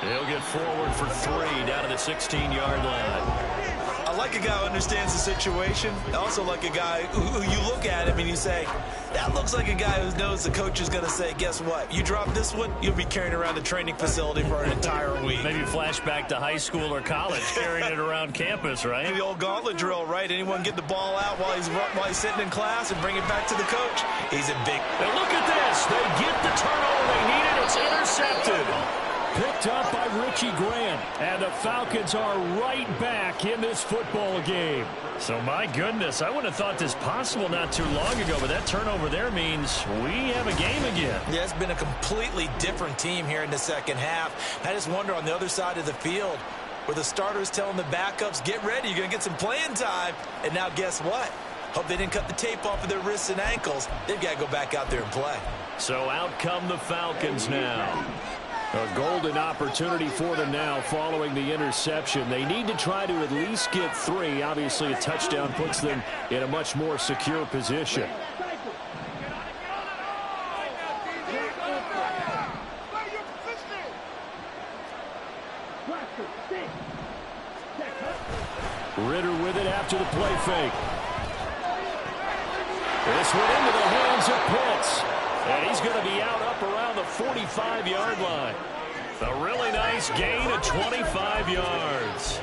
He'll get forward for 3 down to the 16-yard line. I like a guy who understands the situation. I also like a guy who you look at him and you say, that looks like a guy who knows the coach is going to say, guess what? You drop this one, you'll be carrying around the training facility for an entire week. Maybe flashback to high school or college, carrying it around campus, right? The old gauntlet drill, right? Anyone get the ball out while he's sitting in class and bring it back to the coach? He's a big... Now look at this. They get the turnover they needed. It's intercepted. Picked up by Richie Grant. And the Falcons are right back in this football game. So, my goodness, I wouldn't have thought this possible not too long ago, but that turnover there means we have a game again. Yeah, it's been a completely different team here in the 2nd half. I just wonder on the other side of the field where the starters telling the backups, get ready, you're going to get some playing time. And now guess what? Hope they didn't cut the tape off of their wrists and ankles. They've got to go back out there and play. So out come the Falcons now. A golden opportunity for them now following the interception. They need to try to at least get 3. Obviously, a touchdown puts them in a much more secure position. Ritter with it after the play fake. This one into the hands of Pitts. And he's going to be out up around the 45-yard line. A really nice gain of 25 yards.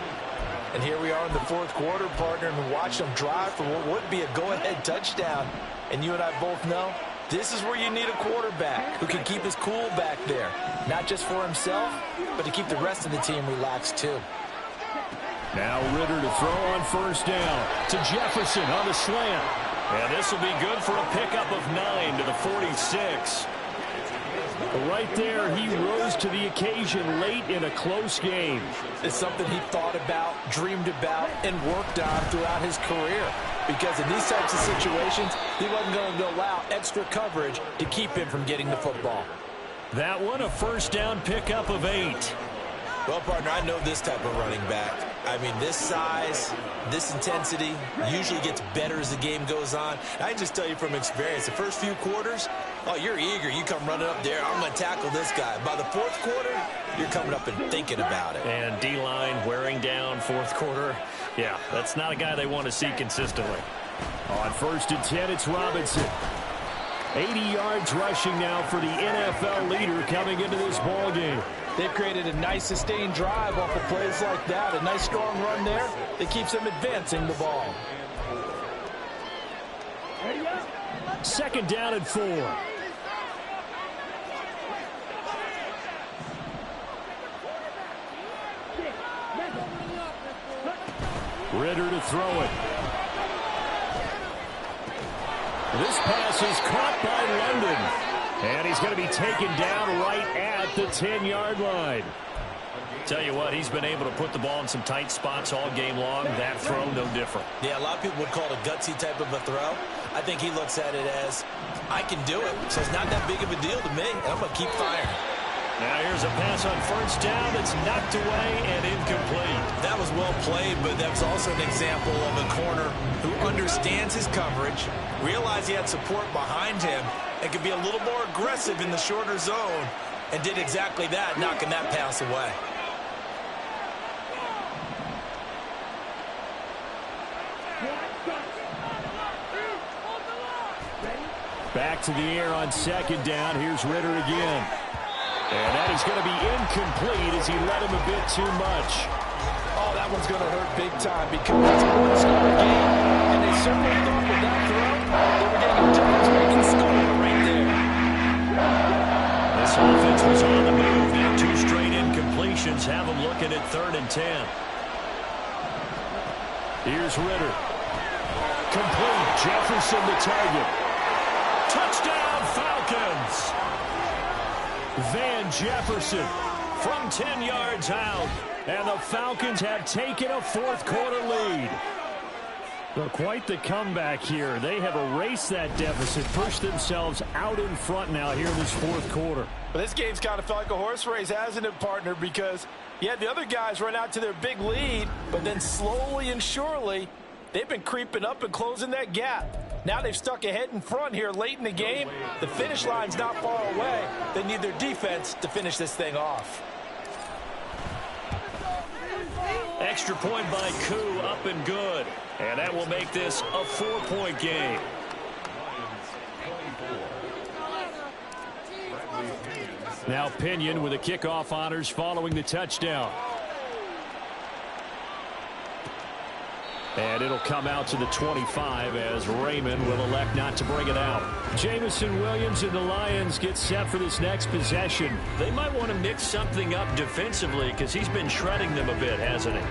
And here we are in the 4th quarter, partner, and watch them drive for what would be a go-ahead touchdown. And you and I both know this is where you need a quarterback who can keep his cool back there. Not just for himself, but to keep the rest of the team relaxed too. Now Ritter to throw on 1st down to Jefferson on the slant. And this will be good for a pickup of 9 to the 46. But right there, he rose to the occasion late in a close game. It's something he thought about, dreamed about, and worked on throughout his career. Because in these types of situations, he wasn't going to allow extra coverage to keep him from getting the football. That one, a first down pickup of 8. Well, partner, I know this type of running back. I mean, this size, this intensity usually gets better as the game goes on. I can just tell you from experience, the first few quarters, oh, you're eager. You come running up there, I'm going to tackle this guy. By the fourth quarter, you're coming up and thinking about it. And D-line wearing down fourth quarter. Yeah, that's not a guy they want to see consistently. On 1st and 10, it's Robinson. 80 yards rushing now for the NFL leader coming into this ball game. They've created a nice sustained drive off of plays like that. A nice strong run there that keeps them advancing the ball. 2nd down and 4. Ritter to throw it. This pass is caught by London. And he's going to be taken down right at the 10-yard line. Tell you what, he's been able to put the ball in some tight spots all game long. That throw, no different. Yeah, a lot of people would call it a gutsy type of a throw. I think he looks at it as, I can do it, so it's not that big of a deal to me. I'm going to keep firing. Now here's a pass on 1st down. It's knocked away and incomplete. That was well played, but that's also an example of a corner who understands his coverage, realized he had support behind him, and could be a little more aggressive in the shorter zone, and did exactly that, knocking that pass away. Back to the air on 2nd down. Here's Ritter again. And that is going to be incomplete as he led him a bit too much. Oh, that one's going to hurt big time because it's a one-score game. And they certainly thought with that throw, they were getting a difference-making score right there. This offense was on the move. Now 2 straight incompletions have them looking at 3rd and 10. Here's Ritter. Complete. Jefferson the target. Touchdown, Falcons! Van Jefferson from 10 yards out. And the Falcons have taken a 4th quarter lead. Well, quite the comeback here. They have erased that deficit, pushed themselves out in front now here in this 4th quarter. But this game's kind of felt like a horse race, hasn't it, partner? Because you had the other guys run out to their big lead, but then slowly and surely, they've been creeping up and closing that gap. Now they've stuck ahead in front here late in the game. The finish line's not far away. They need their defense to finish this thing off. Extra point by Koo, up and good. And that will make this a 4-point game. Now Pinion with the kickoff honors following the touchdown. And it'll come out to the 25 as Raymond will elect not to bring it out. Jamison Williams and the Lions get set for this next possession. They might want to mix something up defensively because he's been shredding them a bit, hasn't he?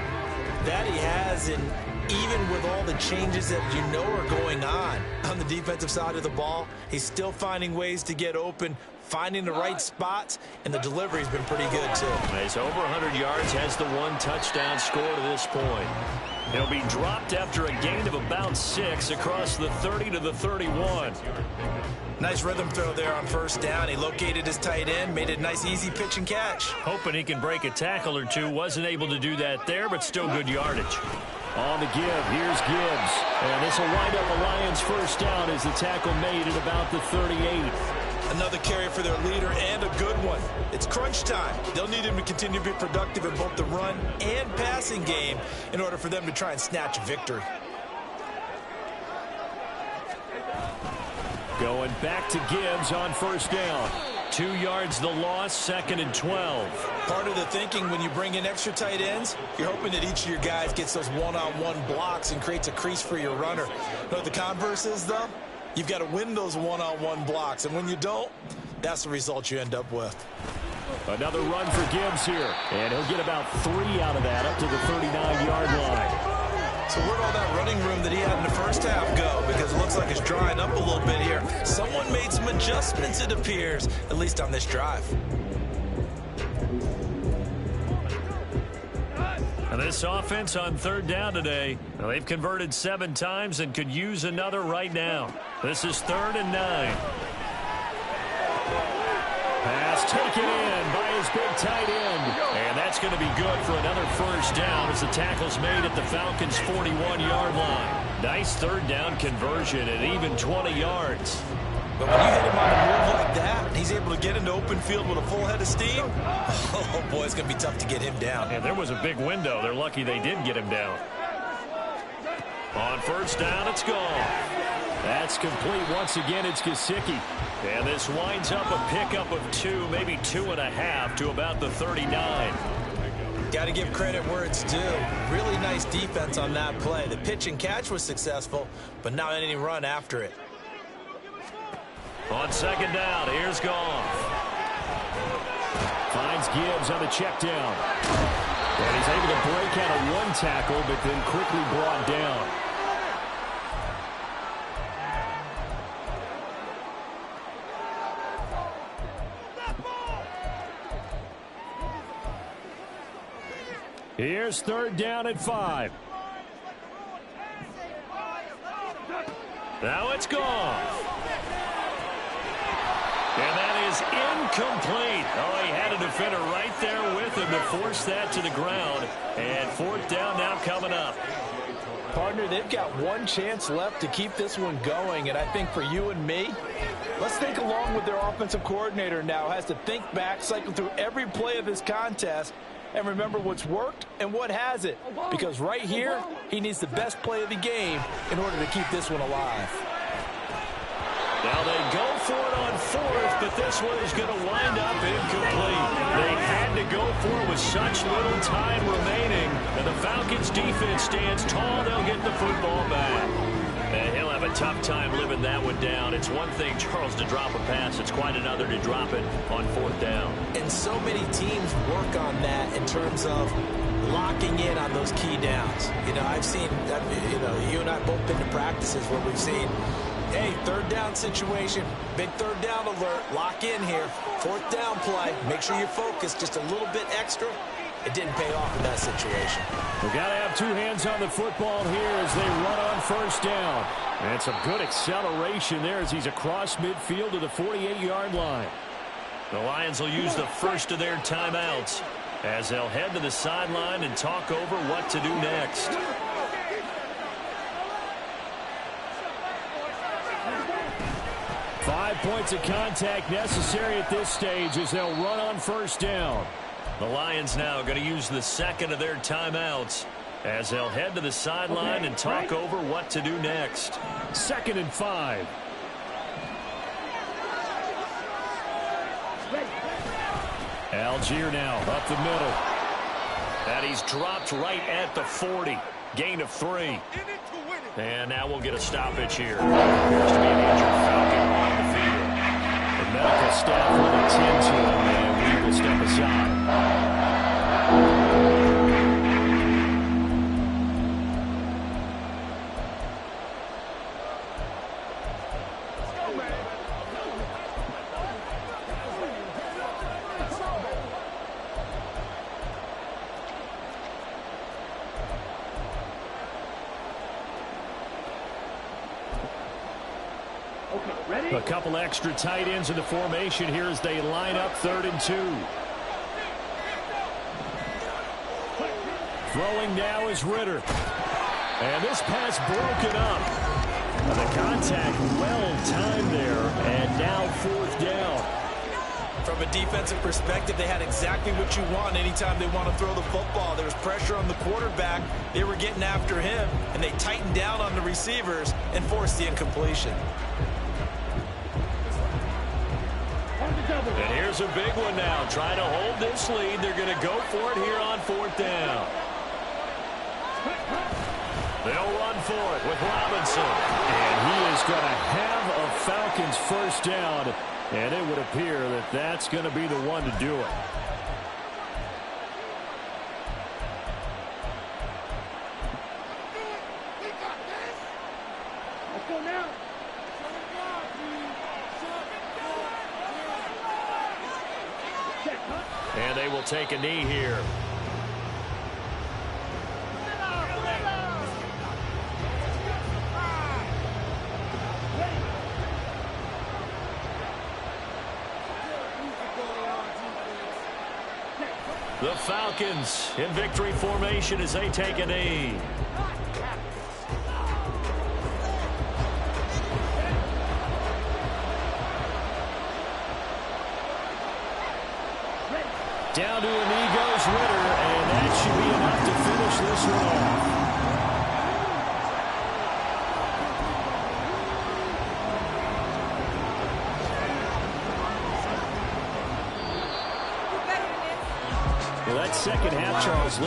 That he has, and even with all the changes that you know are going on the defensive side of the ball, he's still finding ways to get open, finding the right spots, and the delivery's been pretty good too. He's over 100 yards, has the 1 touchdown score to this point. He'll be dropped after a gain of about 6 across the 30 to the 31. Nice rhythm throw there on 1st down. He located his tight end, made it a nice, easy pitch and catch. Hoping he can break a tackle or two. Wasn't able to do that there, but still good yardage. On the give, here's Gibbs. And this will wind up the Lions' 1st down as the tackle made at about the 38. Another carry for their leader and a good one. It's crunch time. They'll need him to continue to be productive in both the run and passing game in order for them to try and snatch a victory. Going back to Gibbs on 1st down. 2 yards the loss, 2nd and 12. Part of the thinking when you bring in extra tight ends, you're hoping that each of your guys gets those one-on-one blocks and creates a crease for your runner. You know what the converse is, though? You've got to win those one-on-one blocks, and when you don't, that's the result you end up with. Another run for Gibbs here, and he'll get about 3 out of that up to the 39-yard line. So where'd all that running room that he had in the first half go? Because it looks like it's drying up a little bit here. Someone made some adjustments, it appears, at least on this drive. And this offense on third down today, well, they've converted 7 times and could use another right now. This is 3rd and 9. Pass taken in by his big tight end. And that's going to be good for another first down as the tackle's made at the Falcons' 41-yard line. Nice third down conversion at even 20 yards. But when you hit him on a move like that, and he's able to get into open field with a full head of steam, oh boy, it's going to be tough to get him down. And there was a big window. They're lucky they did get him down. On first down, it's gone. That's complete once again. It's Gesicki. And this winds up a pickup of 2, maybe 2.5 to about the 39. Got to give credit where it's due. Really nice defense on that play. The pitch and catch was successful, but not any run after it. On second down, here's Goff. Finds Gibbs on the check down. And he's able to break out of 1 tackle, but then quickly brought down. Here's 3rd down at 5. Now it's Goff. And that is incomplete. Oh, he had a defender right there with him to force that to the ground. And 4th down now coming up. Partner, they've got 1 chance left to keep this one going. And I think for you and me, let's think along with their offensive coordinator now. Has to think back, cycle through every play of this contest, and remember what's worked and what hasn't. Because right here, he needs the best play of the game in order to keep this one alive. Now they go for it on 4th, but this one is going to wind up incomplete. They had to go for it with such little time remaining. And the Falcons defense stands tall. They'll get the football back. And he'll have a tough time living that one down. It's one thing, Charles, to drop a pass. It's quite another to drop it on 4th down. And so many teams work on that in terms of locking in on those key downs. You know, I've seen, you and I both been to practices where we've seen, hey, 3rd down situation, big 3rd down alert, lock in here, 4th down play, make sure you're focused just a little bit extra. It didn't pay off in that situation. We've got to have 2 hands on the football here as they run on first down. And some good acceleration there as he's across midfield to the 48-yard line. The Lions will use the first of their timeouts as they'll head to the sideline and talk over what to do next. Five points of contact necessary at this stage as they'll run on first down. The Lions now going to use the second of their timeouts as they'll head to the sideline and talk over what to do next. 2nd and 5. Algier now up the middle. And he's dropped right at the 40. Gain of 3. And now we'll get a stoppage here. Appears to be an injured Falcon on the field. The medical staff will attend to him, and we will step aside. A couple extra tight ends in the formation here as they line up 3rd and 2. Throwing now is Ritter. And this pass broken up. And the contact well timed there. And now 4th down. From a defensive perspective, they had exactly what you want anytime they want to throw the football. There was pressure on the quarterback. They were getting after him, and they tightened down on the receivers and forced the incompletion. And here's a big one now. Trying to hold this lead. They're going to go for it here on 4th down. They'll run for it with Robinson. And he is going to have a Falcons first down. And it would appear that that's going to be the one to do it. And they will take a knee here. The Falcons in victory formation as they take a knee. Down to a knee goes Ritter, and that should be enough to finish this one off. Well, that second half, Charles,